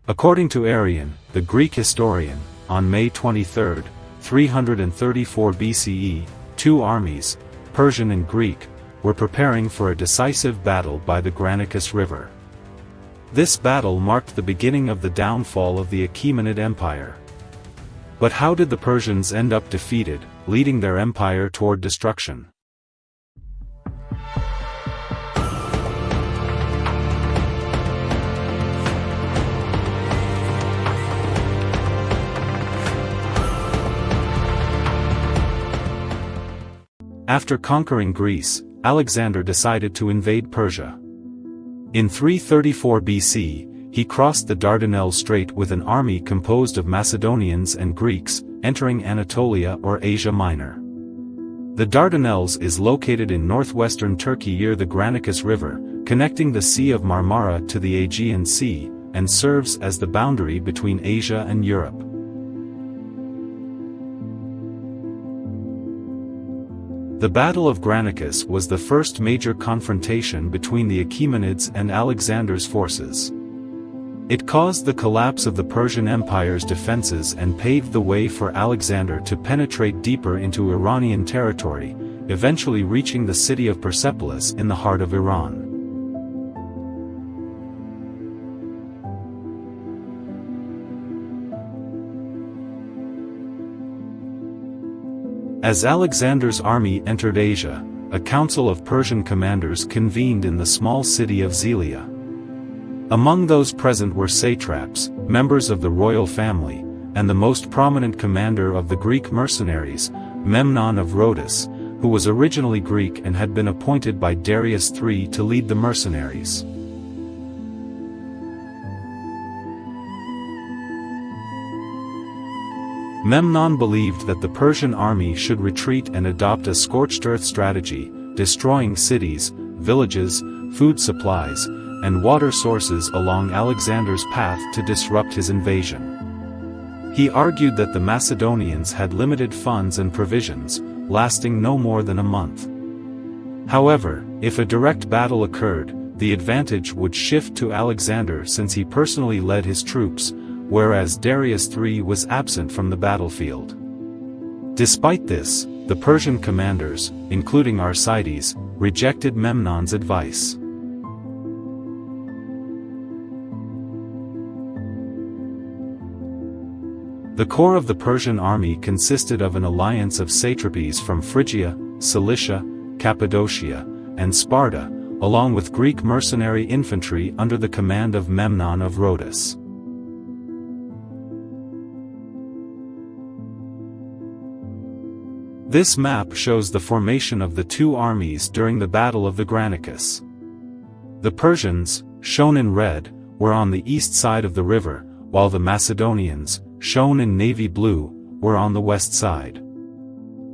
According to Arrian, the Greek historian, on May 23, 334 BCE, two armies, Persian and Greek, were preparing for a decisive battle by the Granicus River. This battle marked the beginning of the downfall of the Achaemenid Empire. But how did the Persians end up defeated, leading their empire toward destruction? After conquering Greece, Alexander decided to invade Persia. In 334 BC, he crossed the Dardanelles Strait with an army composed of Macedonians and Greeks, entering Anatolia or Asia Minor. The Dardanelles is located in northwestern Turkey near the Granicus River, connecting the Sea of Marmara to the Aegean Sea, and serves as the boundary between Asia and Europe. The Battle of Granicus was the first major confrontation between the Achaemenids and Alexander's forces. It caused the collapse of the Persian Empire's defenses and paved the way for Alexander to penetrate deeper into Iranian territory, eventually reaching the city of Persepolis in the heart of Iran. As Alexander's army entered Asia, a council of Persian commanders convened in the small city of Zelia. Among those present were satraps, members of the royal family, and the most prominent commander of the Greek mercenaries, Memnon of Rhodes, who was originally Greek and had been appointed by Darius III to lead the mercenaries. Memnon believed that the Persian army should retreat and adopt a scorched earth strategy, destroying cities, villages, food supplies, and water sources along Alexander's path to disrupt his invasion. He argued that the Macedonians had limited funds and provisions, lasting no more than a month. However, if a direct battle occurred, the advantage would shift to Alexander since he personally led his troops, whereas Darius III was absent from the battlefield. Despite this, the Persian commanders, including Arcides, rejected Memnon's advice. The core of the Persian army consisted of an alliance of satrapies from Phrygia, Cilicia, Cappadocia, and Sparta, along with Greek mercenary infantry under the command of Memnon of Rhodes. This map shows the formation of the two armies during the Battle of the Granicus. The Persians, shown in red, were on the east side of the river, while the Macedonians, shown in navy blue, were on the west side.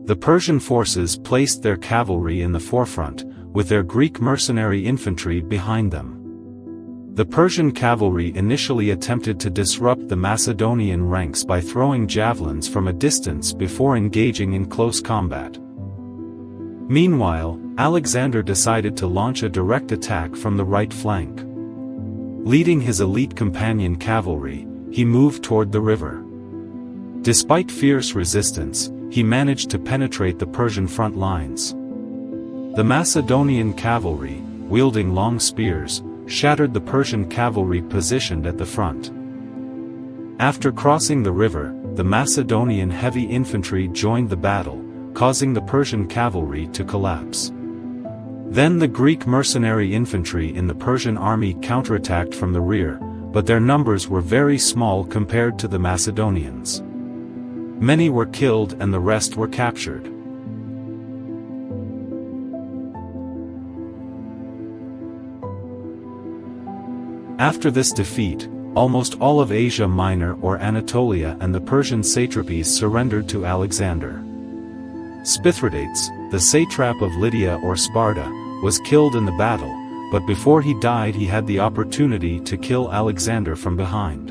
The Persian forces placed their cavalry in the forefront, with their Greek mercenary infantry behind them. The Persian cavalry initially attempted to disrupt the Macedonian ranks by throwing javelins from a distance before engaging in close combat. Meanwhile, Alexander decided to launch a direct attack from the right flank. Leading his elite companion cavalry, he moved toward the river. Despite fierce resistance, he managed to penetrate the Persian front lines. The Macedonian cavalry, wielding long spears, shattered the Persian cavalry positioned at the front. After crossing the river, the Macedonian heavy infantry joined the battle, causing the Persian cavalry to collapse. Then the Greek mercenary infantry in the Persian army counterattacked from the rear, but their numbers were very small compared to the Macedonians. Many were killed and the rest were captured. After this defeat, almost all of Asia Minor or Anatolia and the Persian satrapies surrendered to Alexander. Spithridates, the satrap of Lydia or Sparta, was killed in the battle, but before he died he had the opportunity to kill Alexander from behind.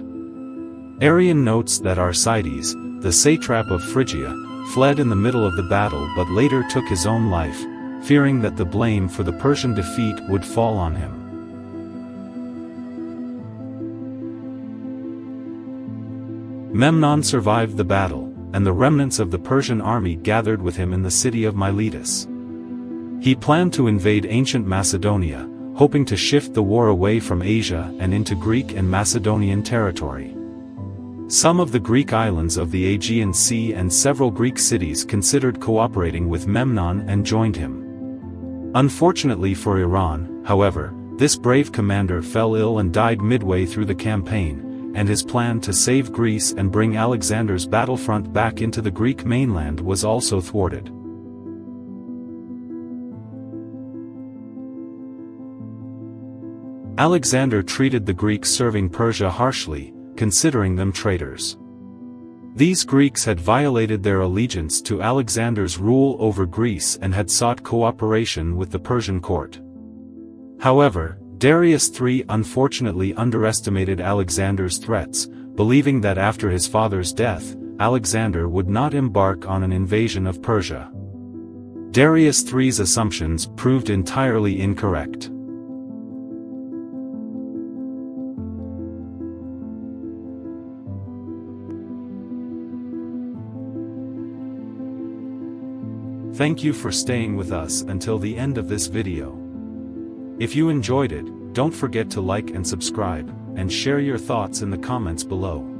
Arrian notes that Arcides, the satrap of Phrygia, fled in the middle of the battle but later took his own life, fearing that the blame for the Persian defeat would fall on him. Memnon survived the battle, and the remnants of the Persian army gathered with him in the city of Miletus. He planned to invade ancient Macedonia, hoping to shift the war away from Asia and into Greek and Macedonian territory. Some of the Greek islands of the Aegean Sea and several Greek cities considered cooperating with Memnon and joined him. Unfortunately for Iran, however, this brave commander fell ill and died midway through the campaign, and his plan to save Greece and bring Alexander's battlefront back into the Greek mainland was also thwarted. Alexander treated the Greeks serving Persia harshly, considering them traitors. These Greeks had violated their allegiance to Alexander's rule over Greece and had sought cooperation with the Persian court. However, Darius III unfortunately underestimated Alexander's threats, believing that after his father's death, Alexander would not embark on an invasion of Persia. Darius III's assumptions proved entirely incorrect. Thank you for staying with us until the end of this video. If you enjoyed it, don't forget to like and subscribe, and share your thoughts in the comments below.